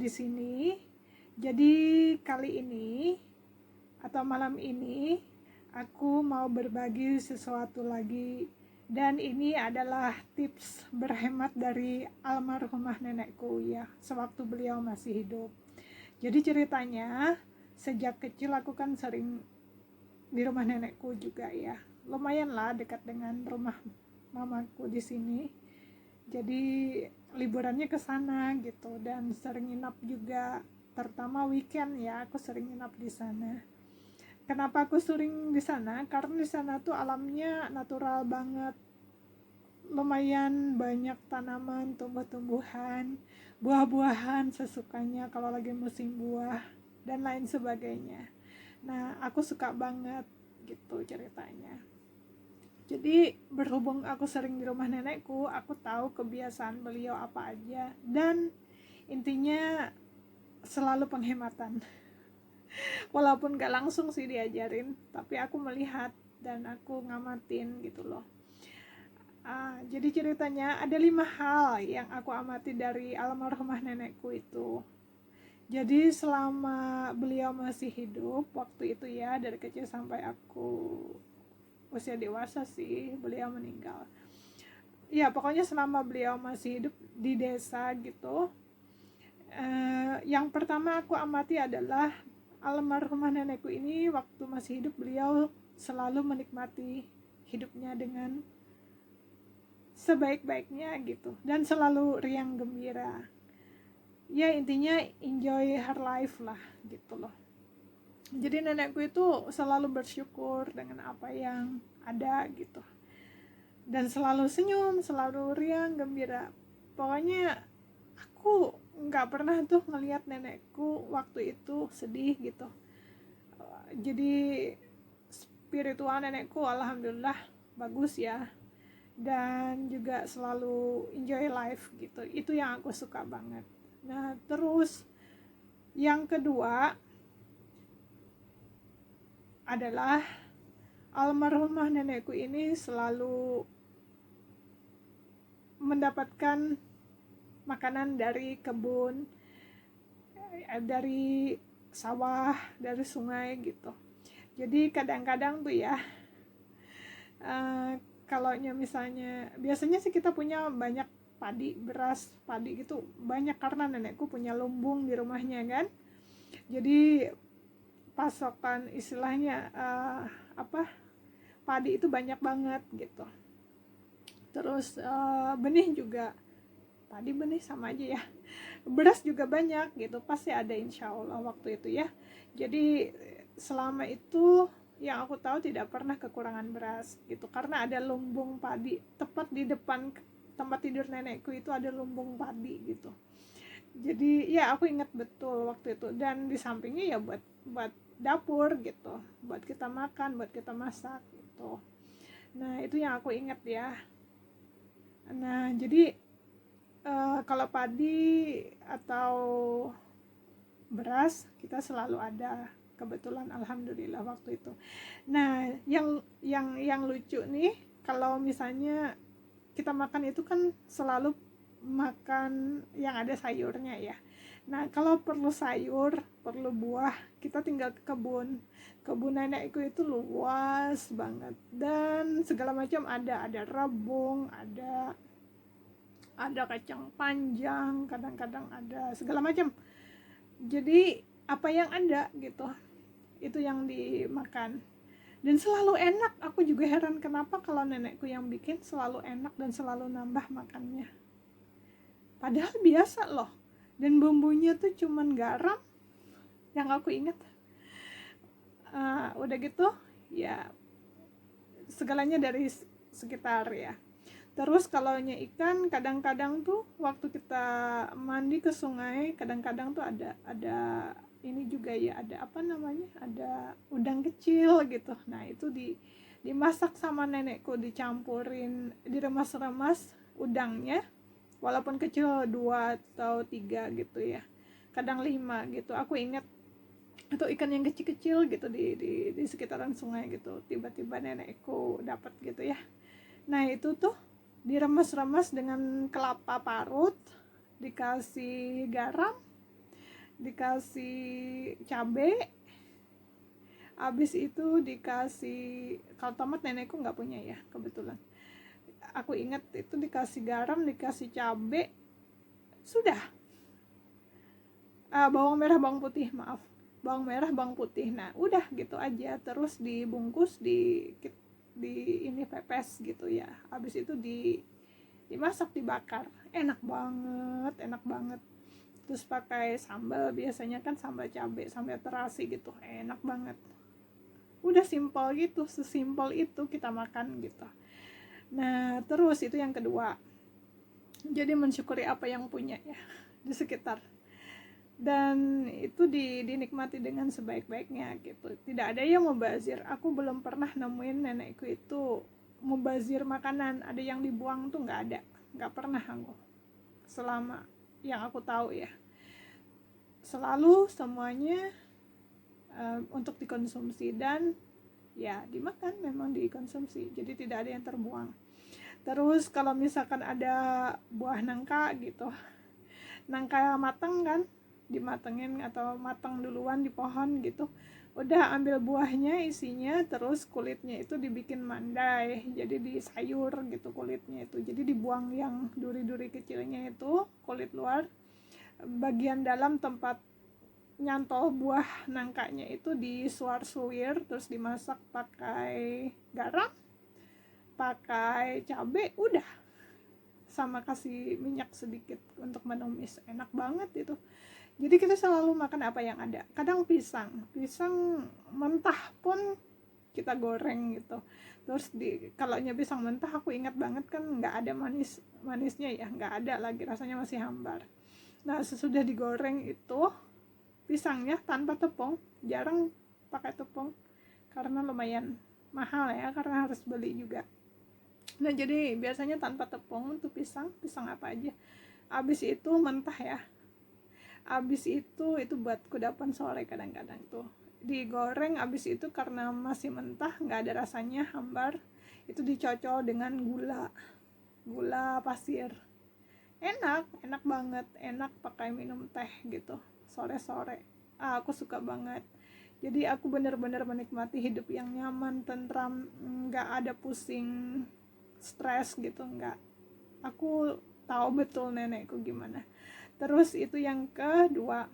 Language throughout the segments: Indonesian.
di sini. Jadi kali ini atau malam ini aku mau berbagi sesuatu lagi, dan ini adalah tips berhemat dari almarhumah nenekku ya, sewaktu beliau masih hidup. Jadi ceritanya, sejak kecil aku kan sering di rumah nenekku juga ya. Lumayan lah dekat dengan rumah mamaku di sini. Jadi liburannya ke sana gitu, dan sering nginap juga, terutama weekend ya, aku sering nginap di sana. Kenapa aku sering di sana? Karena di sana tuh alamnya natural banget. Lumayan banyak tanaman, tumbuh-tumbuhan, buah-buahan sesukanya kalau lagi musim buah dan lain sebagainya. Nah, aku suka banget gitu ceritanya. Jadi berhubung aku sering di rumah nenekku, aku tahu kebiasaan beliau apa aja, dan intinya selalu penghematan. Walaupun gak langsung sih diajarin, tapi aku melihat dan aku ngamatin gitu loh. Jadi ceritanya ada 5 hal yang aku amati dari almarhumah nenekku itu. Jadi selama beliau masih hidup waktu itu ya, dari kecil sampai aku usia dewasa sih beliau meninggal. Ya pokoknya selama beliau masih hidup di desa gitu, yang pertama aku amati adalah almarhumah nenekku ini waktu masih hidup beliau selalu menikmati hidupnya dengan sebaik-baiknya gitu, dan selalu riang gembira. Ya intinya enjoy her life lah gitu loh. Jadi nenekku itu selalu bersyukur dengan apa yang ada gitu, dan selalu senyum, selalu riang gembira. Pokoknya aku nggak pernah tuh ngelihat nenekku waktu itu sedih gitu. Jadi spiritual nenekku alhamdulillah bagus ya, dan juga selalu enjoy life gitu. Itu yang aku suka banget. Nah terus yang kedua adalah almarhumah nenekku ini selalu mendapatkan makanan dari kebun, dari sawah, dari sungai gitu. Jadi kadang-kadang tuh ya, kalau misalnya biasanya sih kita punya banyak padi, beras, padi gitu banyak karena nenekku punya lumbung di rumahnya kan. Jadi pasokan istilahnya padi itu banyak banget gitu. Terus benih juga, padi benih sama aja ya, beras juga banyak gitu, pasti ada insya Allah waktu itu ya. Jadi selama itu yang aku tahu tidak pernah kekurangan beras gitu, karena ada lumbung padi tepat di depan tempat tidur nenekku, itu ada lumbung padi gitu. Jadi ya aku ingat betul waktu itu, dan di sampingnya ya buat dapur gitu, buat kita makan, buat kita masak gitu. Nah itu yang aku ingat ya. Nah jadi kalau padi atau beras kita selalu ada, kebetulan alhamdulillah waktu itu. Nah yang lucu nih, kalau misalnya kita makan itu kan selalu makan yang ada sayurnya ya. Nah kalau perlu sayur, perlu buah, kita tinggal ke kebun nenekku itu luas banget, dan segala macam ada rebung, ada kacang panjang, kadang-kadang ada segala macam. Jadi apa yang ada gitu, itu yang dimakan, dan selalu enak. Aku juga heran kenapa kalau nenekku yang bikin selalu enak dan selalu nambah makannya, padahal biasa loh. Dan bumbunya tuh cuman garam yang aku ingat. Udah gitu ya segalanya dari sekitar ya. Terus kalau ikan, kadang-kadang tuh waktu kita mandi ke sungai, kadang-kadang tuh ada ini juga ya, ada apa namanya, ada udang kecil gitu. Nah itu dimasak sama nenekku, dicampurin, diremas-remas udangnya, walaupun kecil 2 atau 3 gitu ya, kadang 5 gitu. Aku ingat atau ikan yang kecil-kecil gitu di sekitaran sungai gitu, tiba-tiba nenekku dapat gitu ya. Nah itu tuh diremes-remes dengan kelapa parut, dikasih garam, dikasih cabe, habis itu dikasih, kalau tomat nenekku nggak punya ya kebetulan, aku ingat itu dikasih garam, dikasih cabe, sudah. Bawang merah bawang putih, maaf, bawang merah bawang putih, nah udah gitu aja. Terus dibungkus di ini pepes gitu ya, habis itu dimasak, dibakar, enak banget, enak banget. Terus pakai sambal, biasanya kan sambal cabe, sambal terasi gitu, enak banget. Udah simpel gitu, sesimpel itu kita makan gitu. Nah terus itu yang kedua, jadi mensyukuri apa yang punya ya di sekitar, dan itu dinikmati dengan sebaik-baiknya gitu. Tidak ada yang mubazir. Aku belum pernah nemuin nenekku itu mubazir makanan, ada yang dibuang tuh nggak ada, nggak pernah aku, selama yang aku tahu ya. Selalu semuanya untuk dikonsumsi dan ya dimakan, memang dikonsumsi, jadi tidak ada yang terbuang. Terus kalau misalkan ada buah nangka gitu, nangka matang kan, dimatengin atau matang duluan di pohon gitu, udah ambil buahnya isinya, terus kulitnya itu dibikin mandai, jadi disayur gitu kulitnya itu, jadi dibuang yang duri-duri kecilnya itu, kulit luar, bagian dalam tempat nyantol buah nangkanya itu disuar-suir, terus dimasak pakai garam, pakai cabai, udah, sama kasih minyak sedikit untuk menumis, enak banget itu. Jadi kita selalu makan apa yang ada. Kadang pisang mentah pun kita goreng gitu. Terus kalau pisang mentah, aku ingat banget kan nggak ada manisnya ya, nggak ada lagi, rasanya masih hambar. Nah sesudah digoreng itu pisangnya tanpa tepung, jarang pakai tepung karena lumayan mahal ya, karena harus beli juga. Nah jadi biasanya tanpa tepung untuk pisang apa aja. Abis itu mentah ya, abis itu buat kudapan sore kadang-kadang tuh digoreng. Abis itu karena masih mentah, nggak ada rasanya, hambar, itu dicocol dengan gula pasir, enak banget, enak pakai minum teh gitu sore-sore. Aku suka banget. Jadi aku benar-benar menikmati hidup yang nyaman, tentram, nggak ada pusing, stres gitu, nggak. Aku tahu betul nenekku gimana. Terus itu yang kedua.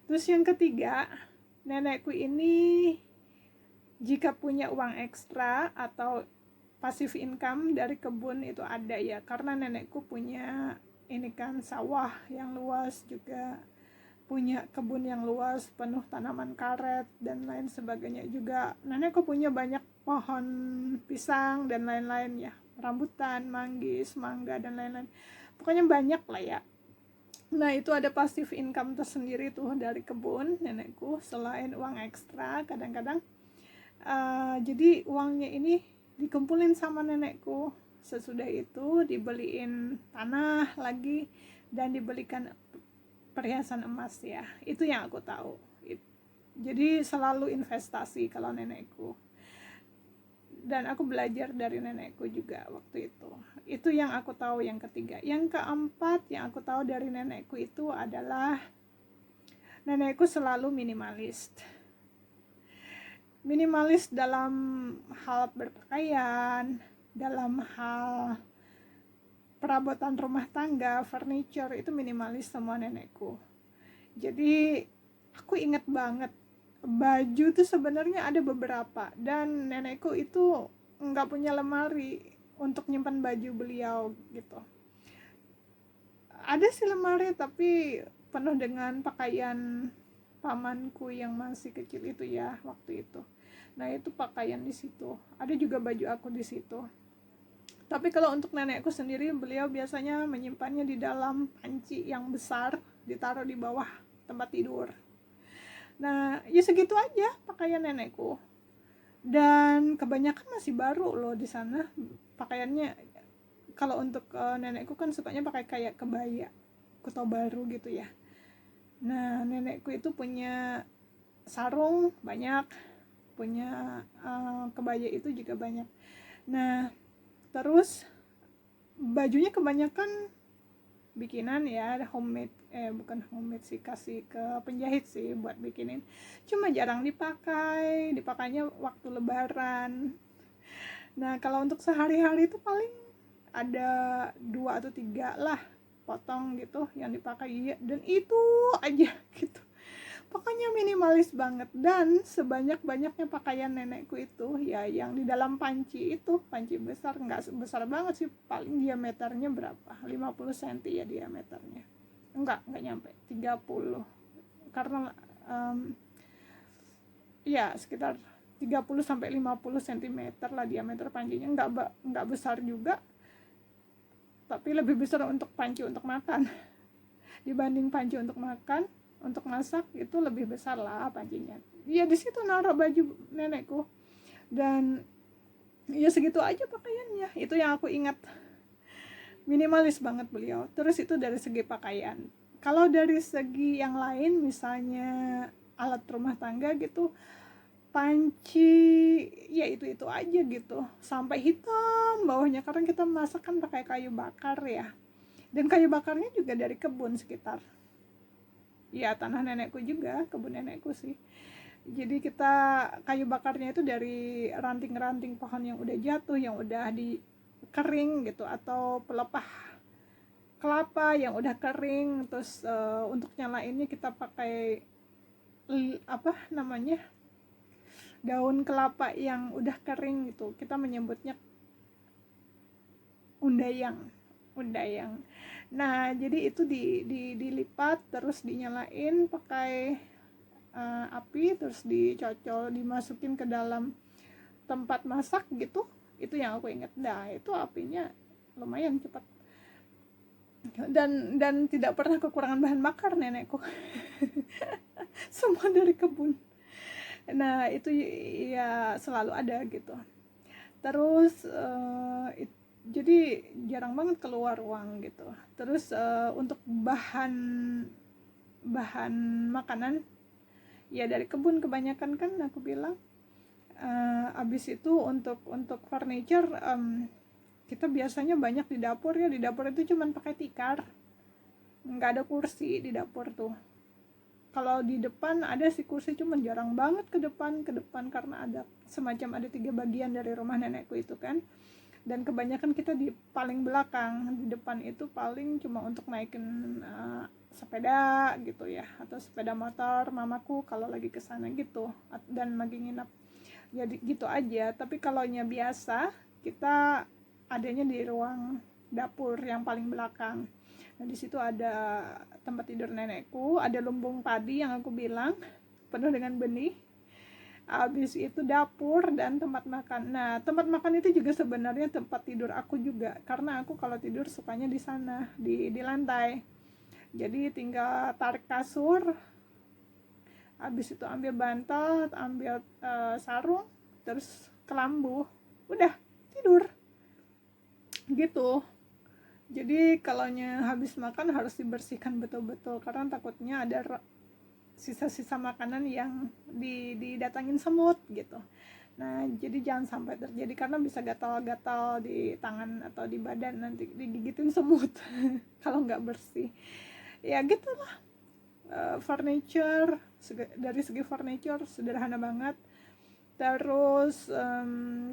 Terus yang ketiga, nenekku ini jika punya uang ekstra atau passive income dari kebun itu ada ya, karena nenekku punya ini kan sawah yang luas, juga punya kebun yang luas penuh tanaman karet dan lain sebagainya. Juga nenekku punya banyak pohon pisang dan lain-lain ya, rambutan, manggis, mangga dan lain-lain, pokoknya banyak lah ya. Nah itu ada passive income tersendiri tuh dari kebun nenekku, selain uang ekstra kadang-kadang. Jadi uangnya ini dikumpulin sama nenekku, sesudah itu dibeliin tanah lagi dan dibelikan perhiasan emas ya. Itu yang aku tahu. Jadi selalu investasi kalau nenekku, dan aku belajar dari nenekku juga waktu itu. Itu yang aku tahu yang ketiga. Yang keempat yang aku tahu dari nenekku itu adalah nenekku selalu minimalis dalam hal berpakaian, dalam hal perabotan rumah tangga, furniture, itu minimalis semua nenekku. Jadi aku ingat banget, baju tuh sebenarnya ada beberapa, dan nenekku itu nggak punya lemari untuk nyimpan baju beliau gitu. Ada sih lemari, tapi penuh dengan pakaian pamanku yang masih kecil itu ya waktu itu. Nah itu pakaian di situ, ada juga baju aku di situ. Tapi kalau untuk nenekku sendiri, beliau biasanya menyimpannya di dalam panci yang besar, ditaruh di bawah tempat tidur. Nah ya segitu aja pakaian nenekku, dan kebanyakan masih baru loh di sana pakaiannya. Kalau untuk nenekku kan sukanya pakai kayak kebaya kuto baru gitu ya. Nah nenekku itu punya sarung banyak, punya kebaya itu juga banyak. Nah terus bajunya kebanyakan bikinan ya, homemade, bukan homemade sih, kasih ke penjahit sih buat bikinin, cuma jarang dipakainya waktu lebaran. Nah kalau untuk sehari-hari itu paling ada 2 atau 3 lah potong gitu yang dipakai, dan itu aja gitu. Pokoknya minimalis banget. Dan sebanyak-banyaknya pakaian nenekku itu ya yang di dalam panci itu, panci besar, nggak besar banget sih, paling diameternya berapa, 50 cm ya diameternya, enggak nyampe 30, karena ya sekitar 30 sampai 50 cm lah diameter pancinya, enggak besar juga, tapi lebih besar untuk panci untuk makan dibanding panci untuk makan. Untuk masak itu lebih besar lah pancinya. Ya di situ naruh baju nenekku, dan ya segitu aja pakaiannya. Itu yang aku ingat, minimalis banget beliau. Terus itu dari segi pakaian. Kalau dari segi yang lain, misalnya alat rumah tangga gitu, panci ya itu aja gitu, sampai hitam bawahnya, karena kita masak kan pakai kayu bakar ya, dan kayu bakarnya juga dari kebun sekitar. Ya tanah nenekku juga, kebun nenekku sih. Jadi kita kayu bakarnya itu dari ranting-ranting pohon yang udah jatuh, yang udah di kering gitu, atau pelepah kelapa yang udah kering. Terus untuk nyalainnya kita pakai apa namanya, daun kelapa yang udah kering gitu, kita menyebutnya undayang. Nah jadi itu dilipat, terus dinyalain pakai api, terus dicocol, dimasukin ke dalam tempat masak gitu. Itu yang aku ingat. Nah itu apinya lumayan cepat, dan tidak pernah kekurangan bahan bakar nenekku. Semua dari kebun. Nah itu ya selalu ada gitu. Terus jadi jarang banget keluar uang gitu. Terus untuk bahan makanan ya dari kebun kebanyakan kan aku bilang. Abis itu untuk furniture, kita biasanya banyak di dapur ya. Di dapur itu cuman pakai tikar, nggak ada kursi di dapur tuh. Kalau di depan ada sih kursi, cuman jarang banget ke depan, karena ada semacam ada 3 bagian dari rumah nenekku itu kan. Dan kebanyakan kita di paling belakang. Di depan itu paling cuma untuk naikin sepeda gitu ya, atau sepeda motor mamaku kalau lagi kesana gitu, dan lagi nginep. Jadi gitu aja. Tapi kalau nya biasa kita adanya di ruang dapur yang paling belakang. Nah di situ ada tempat tidur nenekku, ada lumbung padi yang aku bilang penuh dengan benih. Habis itu dapur dan tempat makan. Nah tempat makan itu juga sebenarnya tempat tidur aku juga, karena aku kalau tidur sukanya di sana, di lantai. Jadi tinggal tarik kasur, habis itu ambil bantal, ambil sarung, terus kelambu, udah tidur gitu. Jadi kalaunya habis makan harus dibersihkan betul-betul, karena takutnya ada sisa-sisa makanan yang didatangin semut gitu. Nah jadi jangan sampai terjadi, karena bisa gatal-gatal di tangan atau di badan, nanti digigitin semut kalau nggak bersih. Ya gitulah. Furniture, dari segi furniture sederhana banget. Terus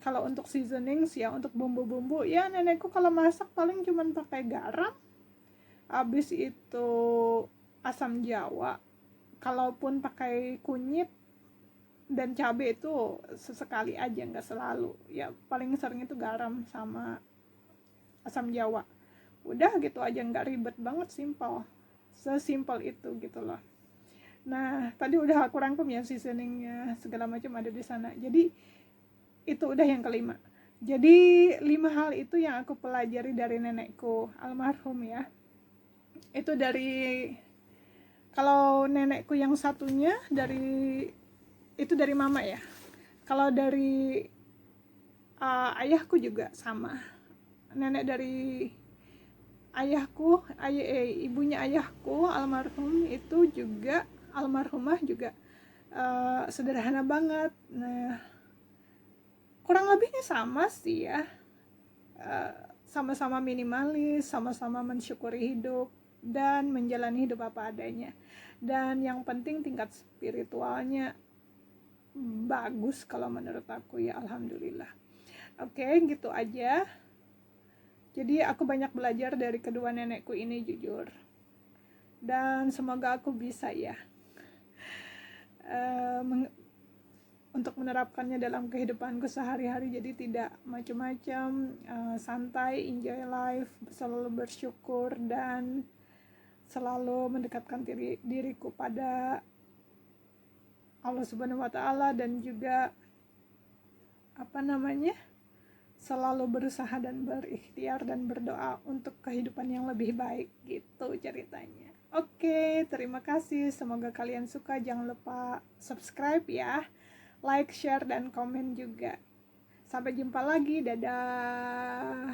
kalau untuk seasoning ya, untuk bumbu-bumbu ya nenekku kalau masak paling cuman pakai garam, habis itu asam jawa, kalaupun pakai kunyit dan cabai itu sesekali aja, nggak selalu ya. Paling sering itu garam sama asam jawa, udah gitu aja, nggak ribet banget, simple, sesimpel itu gitu loh. Nah tadi udah aku rangkum ya, seasoningnya segala macam ada di sana. Jadi itu udah yang kelima. Jadi 5 hal itu yang aku pelajari dari nenekku almarhum ya. Itu dari, kalau nenekku yang satunya itu dari mama ya. Kalau dari ayahku juga sama. Nenek dari ayahku, ibunya ayahku almarhum itu juga, almarhumah juga sederhana banget. Nah kurang lebihnya sama sih ya, sama-sama minimalis, sama-sama mensyukuri hidup dan menjalani hidup apa adanya. Dan yang penting tingkat spiritualnya bagus kalau menurut aku ya, alhamdulillah. Oke, gitu aja. Jadi aku banyak belajar dari kedua nenekku ini jujur. Dan semoga aku bisa ya untuk menerapkannya dalam kehidupanku sehari-hari, jadi tidak macam-macam, santai, enjoy life, selalu bersyukur dan selalu mendekatkan diriku pada Allah Subhanahu wa taala, dan juga selalu berusaha dan berikhtiar dan berdoa untuk kehidupan yang lebih baik, gitu ceritanya. Oke, terima kasih, semoga kalian suka. Jangan lupa subscribe ya, like, share, dan komen juga. Sampai jumpa lagi, dadah.